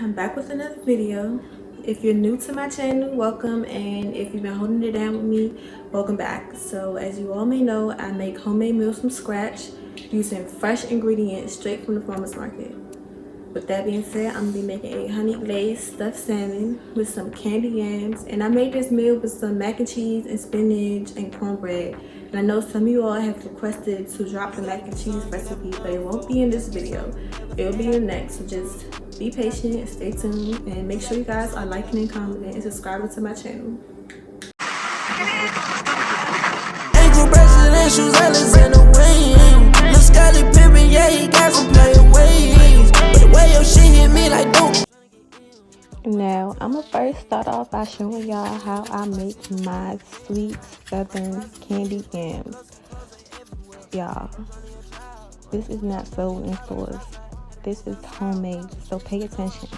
I'm back with another video. If you're new to my channel, welcome, and if you've been holding it down with me, welcome back. So as you all may know, I make homemade meals from scratch using fresh ingredients straight from the farmer's market. With that being said, I'm gonna be making a honey glazed stuffed salmon with some candied yams, and I made this meal with some mac and cheese and spinach and cornbread. And I know some of you all have requested to drop the mac and cheese recipe, but it won't be in this video. It'll be in the next, so just be patient, stay tuned, and make sure you guys are liking and commenting and subscribing to my channel. Now, I'm gonna first start off by showing y'all how I make my sweet southern candied yams. Y'all, this is not sold in stores. This is homemade, so pay attention.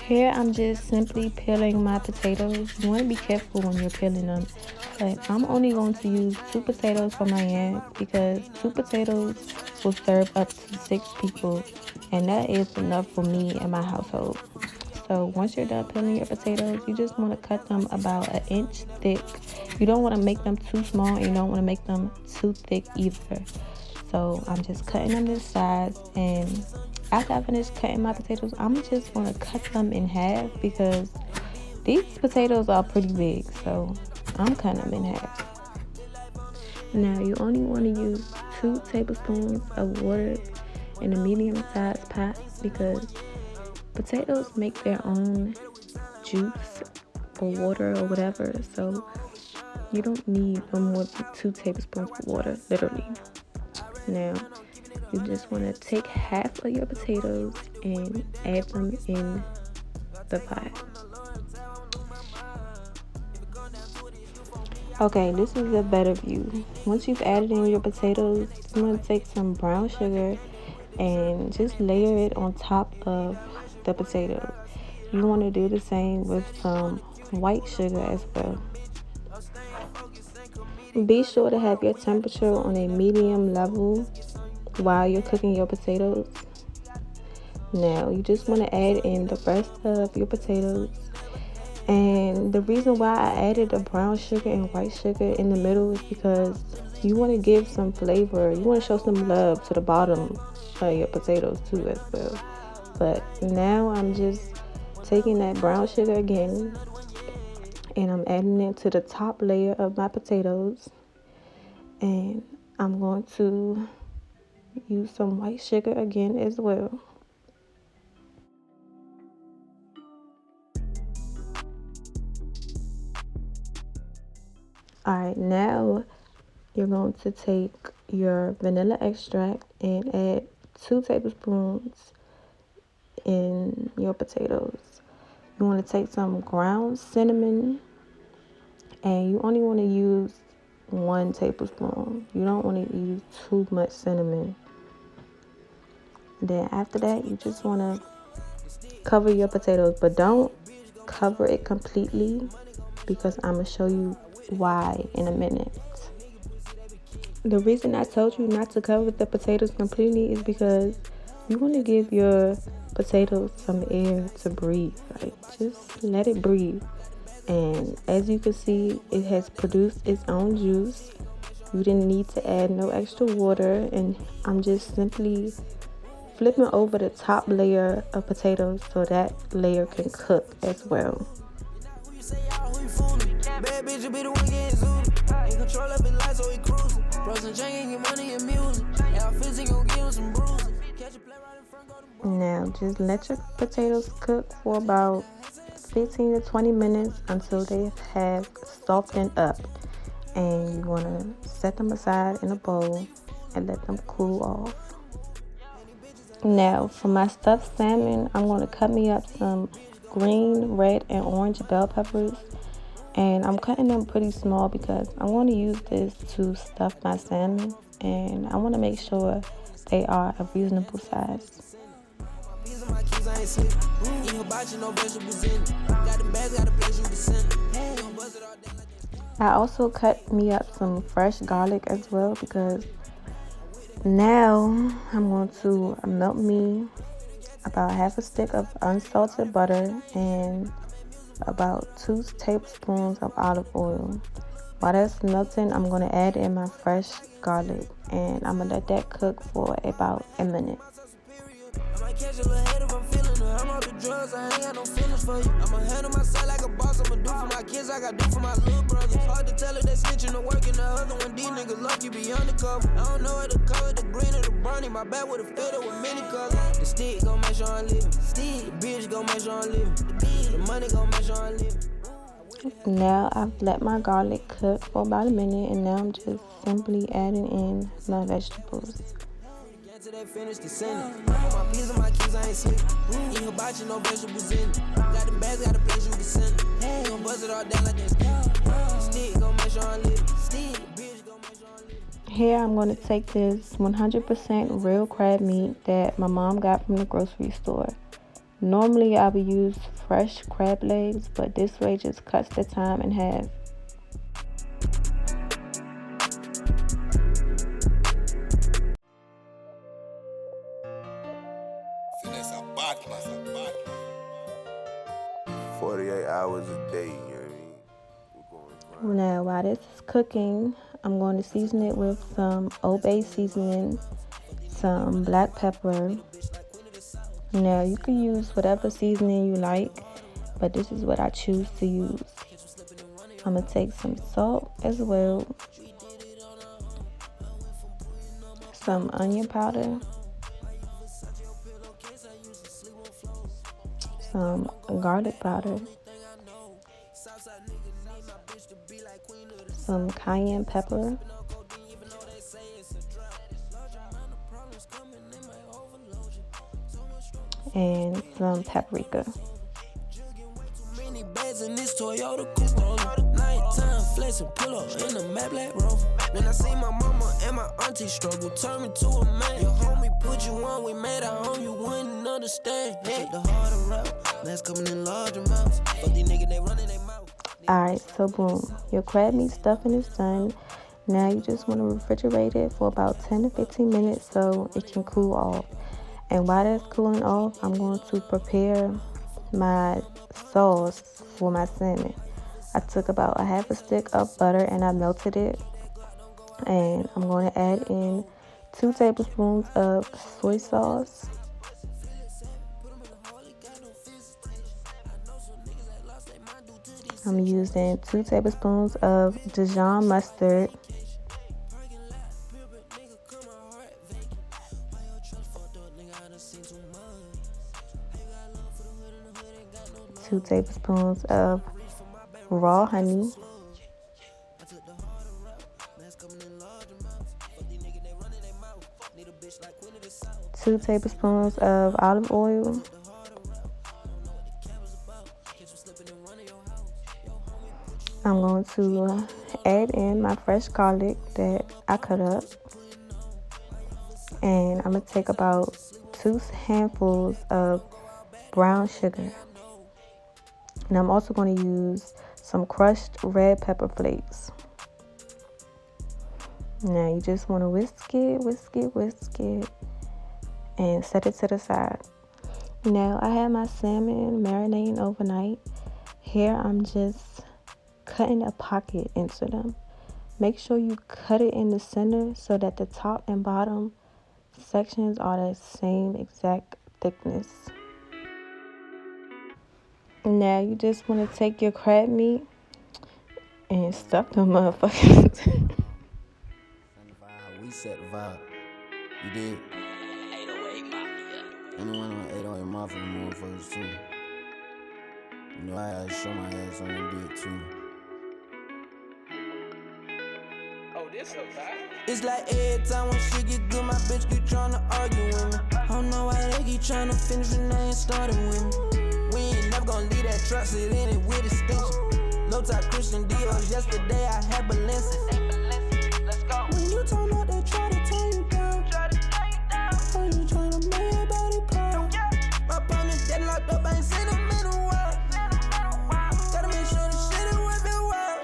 Here, I'm just simply peeling my potatoes. You want to be careful when you're peeling them, but I'm only going to use 2 potatoes for my yam because 2 potatoes will serve up to 6 people, and that is enough for me and my household. So once you're done peeling your potatoes, you just want to cut them about 1 inch thick. You don't want to make them too small, and you don't want to make them too thick either. So I'm just cutting them this size, and after I finish cutting my potatoes, I'm just going to cut them in half because these potatoes are pretty big, so I'm cutting them in half. Now you only want to use 2 tablespoons of water in a medium-sized pot because potatoes make their own juice or water or whatever, so you don't need no more than 2 tablespoons of water, literally. Now, you just want to take half of your potatoes and add them in the pot. Okay, this is a better view. Once you've added in your potatoes, I'm going to take some brown sugar and just layer it on top of the potatoes. You want to do the same with some white sugar as well. Be sure to have your temperature on a medium level while you're cooking your potatoes. Now, you just want to add in the rest of your potatoes. And the reason why I added the brown sugar and white sugar in the middle is because you want to give some flavor. You want to show some love to the bottom of your potatoes too as well. But now I'm just taking that brown sugar again, and I'm adding it to the top layer of my potatoes, and I'm going to use some white sugar again as well. Alright, now you're going to take your vanilla extract and add 2 tablespoons in your potatoes. You want to take some ground cinnamon, and you only want to use 1 tablespoon. You don't want to use too much cinnamon. Then after that, you just want to cover your potatoes, but don't cover it completely because I'm going to show you why in a minute. The reason I told you not to cover the potatoes completely is because you want to give your potatoes some air to breathe. Like, just let it breathe. And as you can see, it has produced its own juice. You didn't need to add no extra water, and I'm just simply flipping over the top layer of potatoes so that layer can cook as well. Now just let your potatoes cook for about 15 to 20 minutes until they have softened up, and you want to set them aside in a bowl and let them cool off. Now for my stuffed salmon, I'm going to cut me up some green, red, and orange bell peppers, and I'm cutting them pretty small because I want to use this to stuff my salmon, and I want to make sure they are a reasonable size. I also cut me up some fresh garlic as well because now I'm going to melt me about half a stick of unsalted butter, and about 2 tablespoons of olive oil. While that's melting, I'm going to add in my fresh garlic, and I'm going to let that cook for about a minute. I might catch a little head if I'm feeling it. I'm off the drugs, I ain't got no feelings for you. I'ma handle myself like a boss, I'ma do for my kids, I got do for my little brothers. Hard to tell if they snitching or working the other one. These niggas lucky be undercover. I don't know what the color, the green or the brownie. My back with a filter with many colors. The stick gon' make sure I'm living. The bitch gon' make sure I'm living. The money gon' make sure I'm living. Now I've let my garlic cook for about a minute, and now I'm just simply adding in my vegetables. Till they finish the sentence. My peas and my keys, I ain't sleep. Eat hibachi, no vegetables in it. Got them bags, got a place you can send it. Hey, gon' bust it all down like that stick. Gon' make sure I'm living. Bitch gon' make sure I'm living. Here I'm going to take this 100% real crab meat that my mom got from the grocery store. Normally I would use fresh crab legs, but this way just cuts the time in half. Finesse a bad. 48 hours a day, you know what I mean? Now while this is cooking, I'm going to season it with some Old Bay seasoning, some black pepper. Now you can use whatever seasoning you like, but this is what I choose to use. I'm going to take some salt as well, some onion powder, some garlic powder, some cayenne pepper, and some paprika. In this Toyota Corolla, nighttime flexing, pull up in the matte black Rover. When I see my mama and my auntie struggle, turn me to a man. Your homie put you on, we made our home, you wouldn't understand. Hey, the harder route, that's coming in large amounts. Fuck these niggas, they running their mouth. Alright, so boom, your crab meat stuffing is done. Now you just want to refrigerate it for about 10 to 15 minutes so it can cool off. And while that's cooling off, I'm going to prepare my sauce for my salmon. I took about a half a stick of butter and I melted it. And I'm going to add in 2 tablespoons of soy sauce. I'm using 2 tablespoons of Dijon mustard. 2 tablespoons of raw honey. 2 tablespoons of olive oil. I'm going to add in my fresh garlic that I cut up. And I'm going to take about 2 handfuls of brown sugar. And I'm also going to use some crushed red pepper flakes. Now you just want to whisk it, and set it to the side. Now I have my salmon marinating overnight. Here I'm just cutting a pocket into them. Make sure you cut it in the center so that the top and bottom sections are the same exact thickness. Now you just want to take your crab meat and stuff them motherfuckers. We set the vibe. You did. 808 Mafia. Anyone on 808 Mafia motherfuckers too. You know I had to show my ass on them bit too. Oh, this a vibe? It's like every time when shit get good, my bitch keep tryna argue with me. I don't know why they keep tryna finish when they ain't started with me. We ain't never gonna leave that truck, sit in it with extension. Low top Christian Dior, yesterday I had Balenciaga. Let's go. When you turn up, they try to turn you down. Are you tryna make your body proud? My partner dead locked up, I ain't seen him in a while. Gotta make sure the shit is worth it well.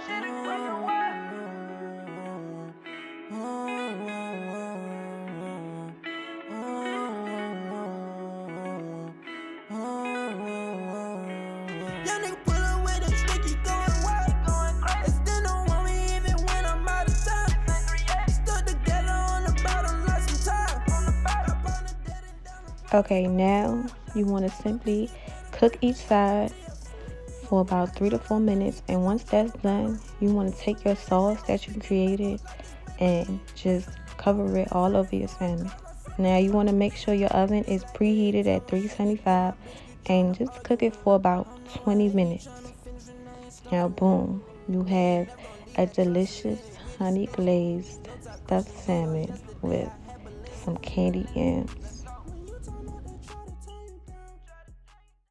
Okay, now you want to simply cook each side for about 3 to 4 minutes, and once that's done, you want to take your sauce that you created and just cover it all over your salmon. Now you want to make sure your oven is preheated at 375 and just cook it for about 20 minutes. Now boom, you have a delicious honey glazed stuffed salmon with some candied yams.